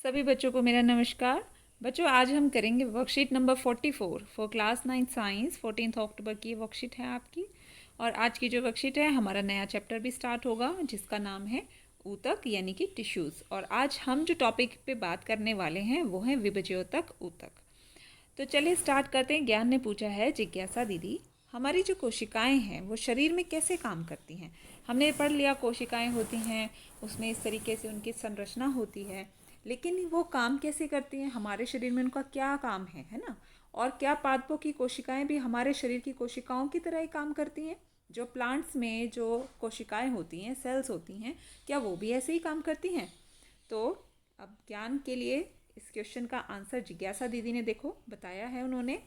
सभी बच्चों को मेरा नमस्कार। बच्चों, आज हम करेंगे worksheet number 44 for class 9 science. 14 अक्टूबर की वर्कशीट है आपकी। और आज की जो वर्कशीट है, हमारा नया चैप्टर भी स्टार्ट होगा जिसका नाम है ऊतक यानी कि टिश्यूज़। और आज हम जो टॉपिक पे बात करने वाले हैं वो है विभज्योतक ऊतक। तो चलिए स्टार्ट करते हैं। ज्ञान ने पूछा है, जिज्ञासा दीदी, हमारी जो कोशिकाएं हैं वो शरीर में कैसे काम करती हैं। हमने पढ़ लिया कोशिकाएं होती हैं, उसमें इस तरीके से उनकी संरचना होती है, लेकिन वो काम कैसे करती हैं, हमारे शरीर में उनका क्या काम है ना। और क्या पादपों की कोशिकाएं भी हमारे शरीर की कोशिकाओं की तरह ही काम करती हैं। जो प्लांट्स में जो कोशिकाएं होती हैं, सेल्स होती हैं, क्या वो भी ऐसे ही काम करती हैं। तो अब ज्ञान के लिए इस क्वेश्चन का आंसर जिज्ञासा दीदी ने देखो बताया है उन्होंने।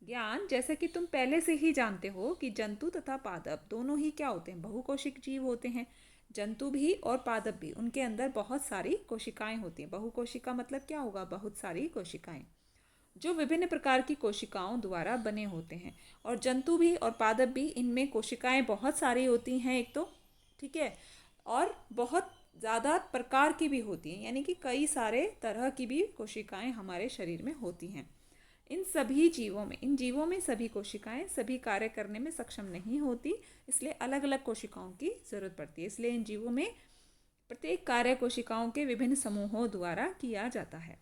ज्ञान, जैसे कि तुम पहले से ही जानते हो कि जंतु तथा पादप दोनों ही क्या होते हैं, बहुकोशिक जीव होते हैं। जंतु भी और पादप भी, उनके अंदर बहुत सारी कोशिकाएं होती हैं। बहुकोशिका मतलब क्या होगा, बहुत सारी कोशिकाएं जो विभिन्न प्रकार की कोशिकाओं द्वारा बने होते हैं। और जंतु भी और पादप भी, इनमें कोशिकाएं बहुत सारी होती हैं एक तो, ठीक है, और बहुत ज़्यादा प्रकार की भी होती हैं, यानी कि कई सारे तरह की भी कोशिकाएं हमारे शरीर में होती हैं। इन जीवों में सभी कोशिकाएं सभी कार्य करने में सक्षम नहीं होती, इसलिए अलग अलग कोशिकाओं की ज़रूरत पड़ती है। इसलिए इन जीवों में प्रत्येक कार्य कोशिकाओं के विभिन्न समूहों द्वारा किया जाता है।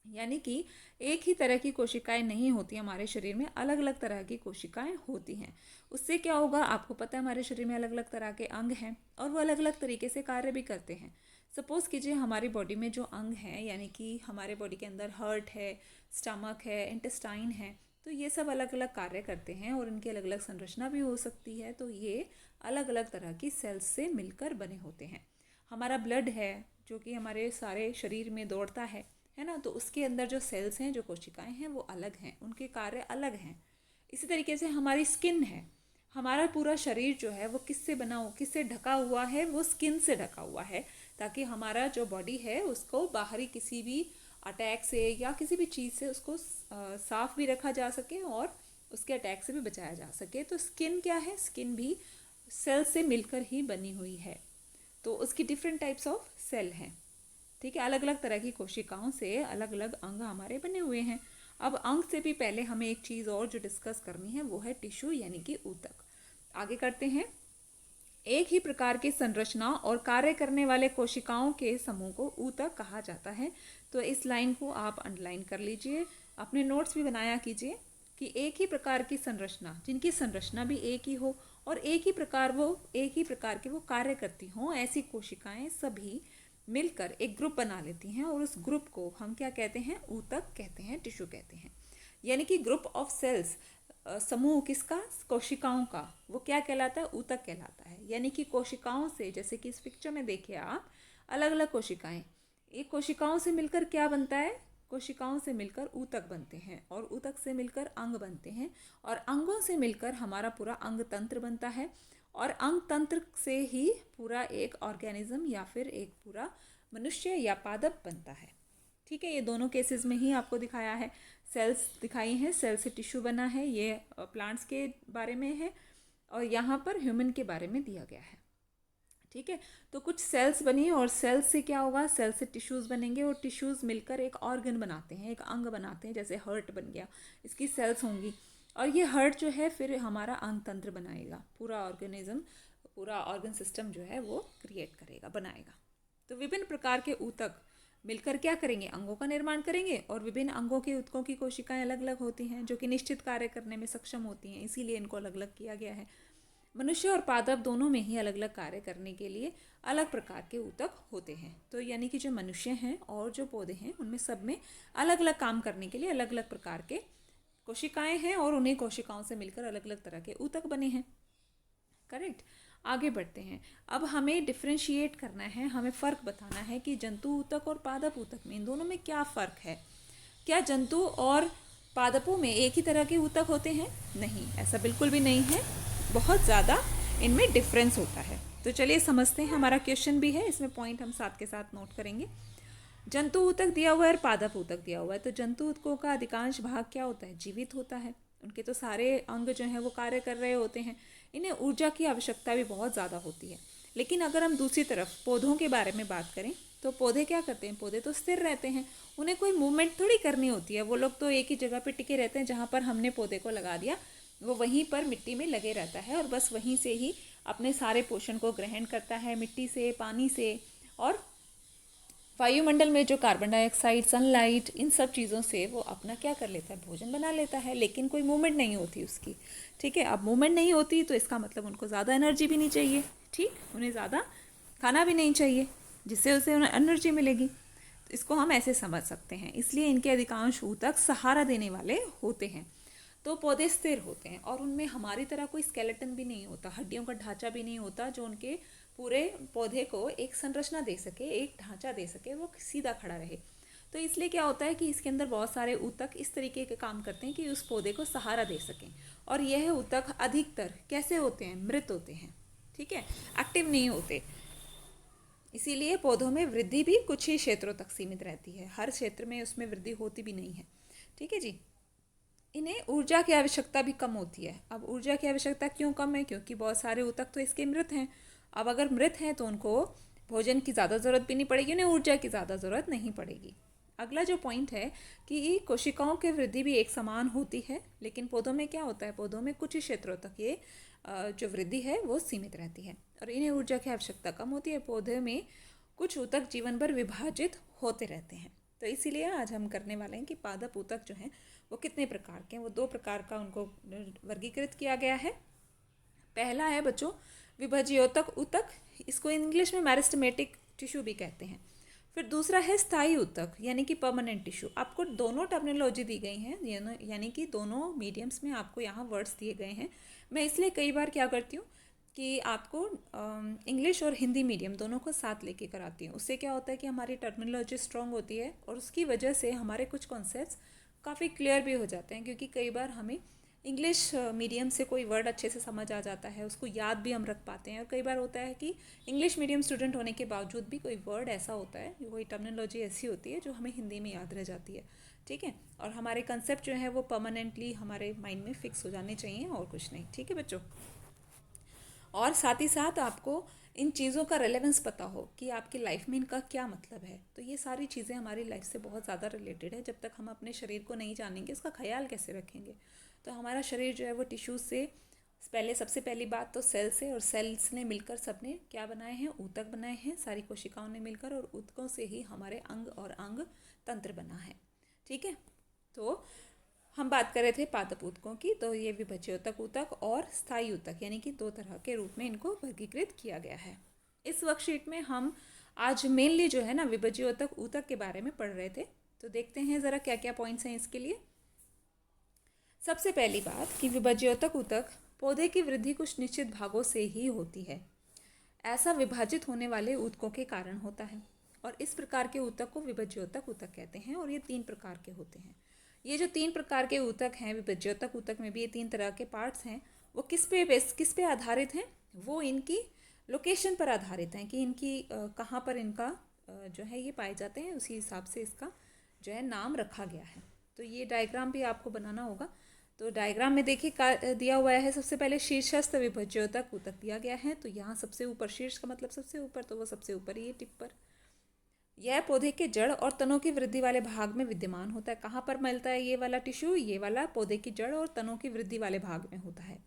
यानी कि एक ही तरह की कोशिकाएं नहीं होती, हमारे शरीर में अलग अलग तरह की कोशिकाएं होती हैं। उससे क्या होगा, आपको पता है हमारे शरीर में अलग अलग तरह के अंग हैं और वो अलग अलग तरीके से कार्य भी करते हैं। सपोज़ कीजिए हमारी बॉडी में जो अंग हैं, यानी कि हमारे बॉडी के अंदर हार्ट है, स्टमक है, इंटेस्टाइन है, तो ये सब अलग अलग कार्य करते हैं और इनकी अलग अलग संरचना भी हो सकती है। तो ये अलग अलग तरह की सेल्स से मिलकर बने होते हैं। हमारा ब्लड है जो कि हमारे सारे शरीर में दौड़ता है ना, तो उसके अंदर जो सेल्स हैं, जो कोशिकाएं हैं, वो अलग हैं, उनके कार्य अलग हैं। इसी तरीके से हमारी स्किन है, हमारा पूरा शरीर जो है वो किससे बना हो, किससे ढका हुआ है, वो स्किन से ढका हुआ है, ताकि हमारा जो बॉडी है उसको बाहरी किसी भी अटैक से या किसी भी चीज़ से उसको साफ भी रखा जा सके और उसके अटैक से भी बचाया जा सके। तो स्किन क्या है, स्किन भी सेल से मिलकर ही बनी हुई है। तो उसकी डिफरेंट टाइप्स ऑफ सेल हैं, ठीक है। अलग अलग तरह की कोशिकाओं से अलग अलग अंग हमारे बने हुए हैं। अब अंग से भी पहले हमें एक चीज़ और जो डिस्कस करनी है वो है टिश्यू यानी कि ऊतक। आगे करते हैं। एक ही प्रकार की संरचना और कार्य करने वाले कोशिकाओं के समूह को ऊतक कहा जाता है। तो इस लाइन को आप अंडरलाइन कर लीजिए, अपने नोट्स भी बनाया कीजिए कि एक ही प्रकार की संरचना, जिनकी संरचना भी एक ही हो और एक ही प्रकार के वो कार्य करती हों, ऐसी कोशिकाएं सभी मिलकर एक ग्रुप बना लेती हैं और उस ग्रुप को हम क्या कहते हैं, ऊतक कहते हैं, टिश्यू कहते हैं। यानी कि ग्रुप ऑफ सेल्स, समूह किसका, कोशिकाओं का, वो क्या कहलाता है, ऊतक कहलाता है। यानी कि कोशिकाओं से, जैसे कि इस पिक्चर में देखिए आप, अलग अलग कोशिकाएं, एक कोशिकाओं से मिलकर क्या बनता है, कोशिकाओं से मिलकर ऊतक बनते हैं और ऊतक से मिलकर अंग बनते हैं और अंगों से मिलकर हमारा पूरा अंग तंत्र बनता है और अंग तंत्र से ही पूरा एक ऑर्गेनिज्म या फिर एक पूरा मनुष्य या पादप बनता है, ठीक है। ये दोनों केसेस में ही आपको दिखाया है, सेल्स दिखाई हैं, सेल से टिश्यू बना है, ये प्लांट्स के बारे में है और यहाँ पर ह्यूमन के बारे में दिया गया है, ठीक है। तो कुछ सेल्स बनी और सेल्स से क्या होगा, सेल से टिश्यूज़ बनेंगे और टिश्यूज़ मिलकर एक ऑर्गन बनाते हैं, एक अंग बनाते हैं। जैसे हार्ट बन गया, इसकी सेल्स होंगी और ये हार्ट जो है फिर हमारा अंग तंत्र बनाएगा, पूरा ऑर्गेनिज्म, पूरा ऑर्गन सिस्टम जो है वो क्रिएट करेगा, बनाएगा। तो विभिन्न प्रकार के ऊतक मिलकर क्या करेंगे, अंगों का निर्माण करेंगे और विभिन्न अंगों के ऊतकों की कोशिकाएं अलग अलग होती हैं जो कि निश्चित कार्य करने में सक्षम होती हैं, इसीलिए इनको अलग अलग किया गया है। मनुष्य और पादप दोनों में ही अलग अलग कार्य करने के लिए अलग प्रकार के ऊतक होते हैं। तो यानी कि जो मनुष्य हैं और जो पौधे हैं, उनमें सब में अलग अलग काम करने के लिए अलग अलग प्रकार के कोशिकाएं हैं और उन्हीं कोशिकाओं से मिलकर अलग अलग तरह के ऊतक बने हैं, करेक्ट। आगे बढ़ते हैं। अब हमें डिफ्रेंशिएट करना है, हमें फ़र्क बताना है कि जंतु ऊतक और पादप ऊतक में, इन दोनों में क्या फ़र्क है। क्या जंतु और पादपों में एक ही तरह के ऊतक होते हैं? नहीं, ऐसा बिल्कुल भी नहीं है, बहुत ज़्यादा इनमें डिफरेंस होता है। तो चलिए समझते हैं, हमारा क्वेश्चन भी है, इसमें पॉइंट हम साथ के साथ नोट करेंगे। जंतु ऊतक दिया हुआ है और पादप ऊतक दिया हुआ है। तो जंतु ऊतकों का अधिकांश भाग क्या होता है, जीवित होता है, उनके तो सारे अंग जो हैं वो कार्य कर रहे होते हैं, इन्हें ऊर्जा की आवश्यकता भी बहुत ज़्यादा होती है। लेकिन अगर हम दूसरी तरफ पौधों के बारे में बात करें तो पौधे क्या करते हैं, पौधे तो स्थिर रहते हैं, उन्हें कोई मूवमेंट थोड़ी करनी होती है। वो लोग तो एक ही जगह पे टिके रहते हैं, जहाँ पर हमने पौधे को लगा दिया वो वहीं पर मिट्टी में लगे रहता है और बस वहीं से ही अपने सारे पोषण को ग्रहण करता है, मिट्टी से, पानी से, और वायुमंडल में जो कार्बन डाइऑक्साइड, सनलाइट, इन सब चीज़ों से वो अपना क्या कर लेता है, भोजन बना लेता है, लेकिन कोई मूवमेंट नहीं होती उसकी। ठीक है, अब मूवमेंट नहीं होती तो इसका मतलब उनको ज़्यादा एनर्जी भी नहीं चाहिए। ठीक, उन्हें ज़्यादा खाना भी नहीं चाहिए जिससे उसे उन्हें एनर्जी मिलेगी। तो इसको हम ऐसे समझ सकते हैं, इसलिए इनके अधिकांश ऊतक सहारा देने वाले होते हैं। तो पौधे स्थिर होते हैं और उनमें हमारी तरह कोई स्केलेटन भी नहीं होता, हड्डियों का ढांचा भी नहीं होता जो उनके पूरे पौधे को एक संरचना दे सके, एक ढांचा दे सके, वो सीधा खड़ा रहे। तो इसलिए क्या होता है कि इसके अंदर बहुत सारे ऊतक इस तरीके के काम करते हैं कि उस पौधे को सहारा दे सकें। और यह ऊतक अधिकतर कैसे होते हैं, मृत होते हैं। ठीक है, एक्टिव नहीं होते। इसीलिए पौधों में वृद्धि भी कुछ ही क्षेत्रों तक सीमित रहती है, हर क्षेत्र में उसमें वृद्धि होती भी नहीं है। ठीक है जी। इन्हें ऊर्जा की आवश्यकता भी कम होती है। अब ऊर्जा की आवश्यकता क्यों कम है, क्योंकि बहुत सारे ऊतक तो इसके मृत हैं। अब अगर मृत हैं तो उनको भोजन की ज़्यादा ज़रूरत भी नहीं पड़ेगी, उन्हें ऊर्जा की ज़्यादा ज़रूरत नहीं पड़ेगी। अगला जो पॉइंट है कि कोशिकाओं की वृद्धि भी एक समान होती है, लेकिन पौधों में क्या होता है, पौधों में कुछ ही क्षेत्रों तक ये जो वृद्धि है वो सीमित रहती है और इन्हें ऊर्जा की आवश्यकता कम होती है। पौधे में कुछ ऊतक जीवन भर विभाजित होते रहते हैं। तो इसीलिए आज हम करने वाले हैं कि पादप ऊतक जो हैं वो कितने प्रकार के हैं, वो 2 प्रकार का उनको वर्गीकृत किया गया है। पहला है बच्चों विभज्योतक ऊतक, इसको इंग्लिश में मेरिस्टेमेटिक टिश्यू भी कहते हैं। फिर दूसरा है स्थायी ऊतक यानी कि परमानेंट टिश्यू। आपको दोनों टर्मिनोलॉजी दी गई हैं, यानी कि दोनों मीडियम्स में आपको यहाँ वर्ड्स दिए गए हैं। मैं इसलिए कई बार क्या करती हूँ कि आपको इंग्लिश और हिंदी मीडियम दोनों को साथ लेके कराती हूँ। उससे क्या होता है कि हमारी टर्मिनोलॉजी स्ट्रॉन्ग होती है और उसकी वजह से हमारे कुछ कॉन्सेप्ट्स काफ़ी क्लियर भी हो जाते हैं, क्योंकि कई बार हमें इंग्लिश मीडियम से कोई वर्ड अच्छे से समझ आ जाता है, उसको याद भी हम रख पाते हैं। और कई बार होता है कि इंग्लिश मीडियम स्टूडेंट होने के बावजूद भी कोई वर्ड ऐसा होता है, कोई टर्मिनोलॉजी ऐसी होती है जो हमें हिंदी में याद रह जाती है। ठीक है, और हमारे कंसेप्ट जो है वो परमानेंटली हमारे माइंड में फिक्स हो जाने चाहिए और कुछ नहीं। ठीक है बच्चों, और साथ ही साथ आपको इन चीज़ों का रेलेवेंस पता हो कि आपकी लाइफ में इनका क्या मतलब है। तो ये सारी चीज़ें हमारी लाइफ से बहुत ज़्यादा रिलेटेड है। जब तक हम अपने शरीर को नहीं जानेंगे, उसका ख्याल कैसे रखेंगे। तो हमारा शरीर जो है वो टिश्यूज से पहले, सबसे पहली बात तो सेल से, और सेल्स ने मिलकर सबने क्या बनाए हैं, ऊतक बनाए हैं, सारी कोशिकाओं ने मिलकर, और ऊतकों से ही हमारे अंग और अंग तंत्र बना है। ठीक है, तो हम बात कर रहे थे पादप ऊतकों की। तो ये विभज्योतक ऊतक और स्थायी ऊतक यानी कि 2 तरह के रूप में इनको वर्गीकृत किया गया है। इस वर्कशीट में हम आज मेनली जो है ना विभज्योतक ऊतक के बारे में पढ़ रहे थे। तो देखते हैं ज़रा क्या क्या पॉइंट्स हैं इसके लिए। सबसे पहली बात कि विभज्योतक ऊतक पौधे की वृद्धि कुछ निश्चित भागों से ही होती है। ऐसा विभाजित होने वाले ऊतकों के कारण होता है और इस प्रकार के ऊतक को विभज्योतक ऊतक कहते हैं। और ये 3 प्रकार के होते हैं। ये जो 3 प्रकार के ऊतक हैं, विभज्योतक ऊतक में भी ये 3 तरह के पार्ट्स हैं, वो किस पे आधारित हैं, वो इनकी लोकेशन पर आधारित हैं कि इनकी कहाँ पर इनका जो है ये पाए जाते हैं, उसी हिसाब से इसका जो है नाम रखा गया है। तो ये डायग्राम भी आपको बनाना होगा। तो डायग्राम में देखिए दिया हुआ है, सबसे पहले शीर्षस्थ विभज्योतक ऊतक दिया गया है। तो यहाँ सबसे ऊपर, शीर्ष का मतलब सबसे ऊपर, तो वो सबसे ऊपर ही है टिप पर। यह पौधे के जड़ और तनों की वृद्धि वाले भाग में विद्यमान होता है। कहाँ पर मिलता है ये वाला टिश्यू, ये वाला पौधे की जड़ और तनों की वृद्धि वाले भाग में होता है।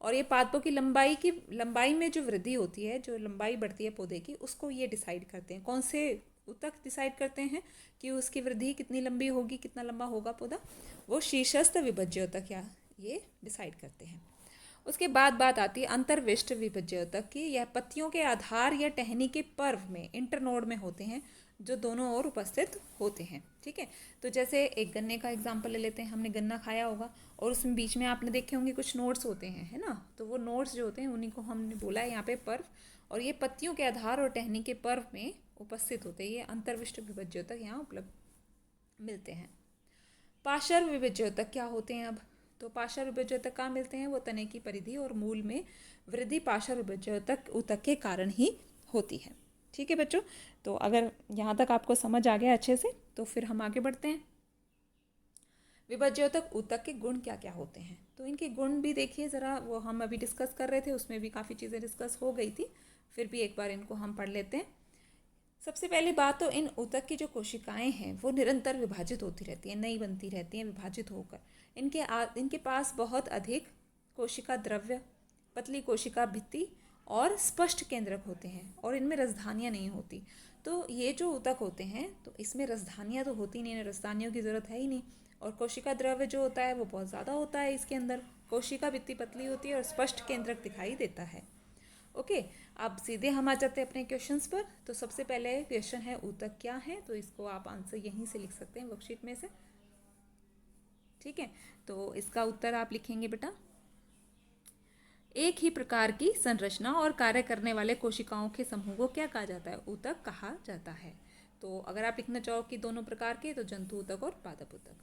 और ये पादपों की लंबाई में जो वृद्धि होती है, जो लंबाई बढ़ती है पौधे की, उसको ये डिसाइड करते हैं। कौन से ऊतक डिसाइड करते हैं कि उसकी वृद्धि कितनी लंबी होगी, कितना लंबा होगा पौधा, वो शीर्षस्थ विभज्योतक या ये डिसाइड करते हैं। उसके बाद बात आती है अंतर्विष्ट विभज्योतक की। यह पत्तियों के आधार या टहनी के पर्व में, इंटरनोड में होते हैं, जो दोनों ओर उपस्थित होते हैं। ठीक है, तो जैसे एक गन्ने का एग्जाम्पल ले लेते हैं। हमने गन्ना खाया होगा और उसमें बीच में आपने देखे होंगे कुछ नोड्स होते हैं, है ना। तो वो नोड्स जो होते हैं उन्हीं को हमने बोला है यहाँ पे पर्व, और ये पत्तियों के आधार और टहनी के पर्व में उपस्थित होते हैं। ये अंतर्विष्ट विभज्योतक यहाँ उपलब्ध मिलते हैं। पार्श्व विभज्योतक क्या होते हैं अब, तो पार्श्व विभज्योतक कहाँ मिलते हैं, वो तने की परिधि और मूल में वृद्धि पार्श्व विभज्योतक ऊतक के कारण ही होती है। ठीक है बच्चों, तो अगर यहाँ तक आपको समझ आ गया अच्छे से, तो फिर हम आगे बढ़ते हैं। विभज्योतक ऊतक के गुण क्या क्या होते हैं, तो इनके गुण भी देखिए ज़रा। वो हम अभी डिस्कस कर रहे थे, उसमें भी काफ़ी चीज़ें डिस्कस हो गई थी, फिर भी एक बार इनको हम पढ़ लेते हैं। सबसे पहली बात तो इन ऊतक की जो कोशिकाएं हैं वो निरंतर विभाजित होती रहती हैं, नई बनती रहती हैं विभाजित होकर। इनके पास बहुत अधिक कोशिका द्रव्य, पतली कोशिका भित्ति और स्पष्ट केंद्रक होते हैं, और इनमें रसधानियाँ नहीं होती। तो ये जो ऊतक होते हैं तो इसमें रसधानियाँ तो होती नहीं है, रसधानियों की ज़रूरत है ही नहीं। और कोशिका द्रव्य जो होता है वो बहुत ज़्यादा होता है इसके अंदर। कोशिका भित्ति पतली होती है और स्पष्ट केंद्रक दिखाई देता है। ओके, अब सीधे हम आ जाते हैं अपने क्वेश्चंस पर। तो सबसे पहले क्वेश्चन है ऊतक क्या है, तो इसको आप आंसर यहीं से लिख सकते हैं वर्कशीट में से। ठीक है, तो इसका उत्तर आप लिखेंगे बेटा, एक ही प्रकार की संरचना और कार्य करने वाले कोशिकाओं के समूह को क्या कहा जाता है? ऊतक कहा जाता है। तो अगर आप लिखना चाहो कि दोनों प्रकार के, तो जंतु ऊतक और पादप ऊतक।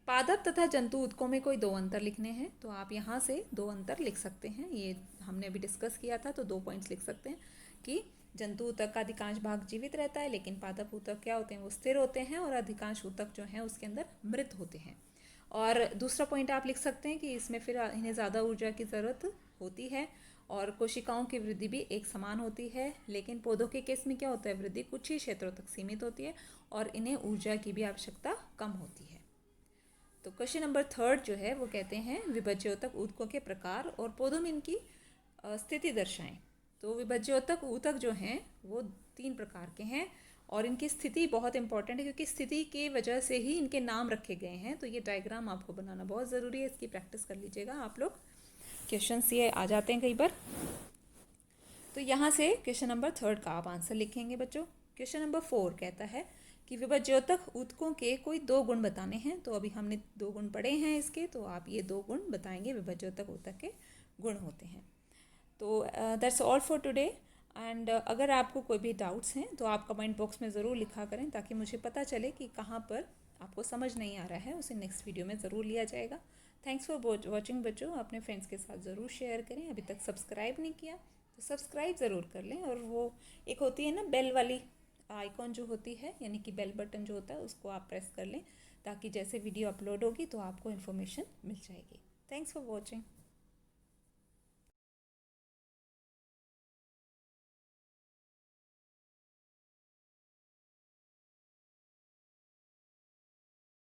पादप तथा जंतु ऊतकों में कोई दो अंतर लिखने हैं, तो आप यहाँ से दो अंतर लिख सकते हैं। ये हमने अभी डिस्कस किया था, तो 2 पॉइंट्स लिख सकते हैं कि जंतु ऊतक का अधिकांश भाग जीवित रहता है, लेकिन पादप ऊतक क्या होते हैं, वो स्थिर होते हैं, और अधिकांश ऊतक जो हैं उसके अंदर मृत होते हैं। और दूसरा पॉइंट आप लिख सकते हैं कि इसमें फिर इन्हें ज़्यादा ऊर्जा की ज़रूरत होती है, और कोशिकाओं की वृद्धि भी एक समान होती है। लेकिन पौधों के केस में क्या होता है, वृद्धि कुछ ही क्षेत्रों तक सीमित होती है और इन्हें ऊर्जा की भी आवश्यकता कम होती है। तो क्वेश्चन नंबर 3 जो है वो कहते हैं विभज्योतक ऊतकों के प्रकार और पौधों में इनकी स्थिति दर्शाएं। तो विभज्योतक ऊतक जो हैं वो 3 प्रकार के हैं, और इनकी स्थिति बहुत इंपॉर्टेंट है, क्योंकि स्थिति की वजह से ही इनके नाम रखे गए हैं। तो ये डायग्राम आपको बनाना बहुत ज़रूरी है, इसकी प्रैक्टिस कर लीजिएगा आप लोग। क्वेश्चन ये आ जाते हैं कई बार। तो यहाँ से क्वेश्चन नंबर 3 का आप आंसर लिखेंगे बच्चों। क्वेश्चन नंबर 4 कहता है कि विभज्योतक ऊतकों के कोई 2 गुण बताने हैं। तो अभी हमने 2 गुण पढ़े हैं इसके, तो आप ये 2 गुण बताएंगे, विभज्योतक ऊतक के गुण होते हैं। तो that's all for today. And अगर आपको कोई भी डाउट्स हैं तो आप कमेंट बॉक्स में ज़रूर लिखा करें, ताकि मुझे पता चले कि कहाँ पर आपको समझ नहीं आ रहा है, उसे नेक्स्ट वीडियो में ज़रूर लिया जाएगा। थैंक्स फॉर वॉचिंग बच्चों। अपने फ्रेंड्स के साथ ज़रूर शेयर करें। अभी तक सब्सक्राइब नहीं किया तो सब्सक्राइब ज़रूर कर लें, और वो एक होती है ना बेल वाली आइकॉन जो होती है, यानी कि बेल बटन जो होता है, उसको आप प्रेस कर लें, ताकि जैसे वीडियो अपलोड होगी तो आपको इन्फॉर्मेशन मिल जाएगी। Thanks for watching.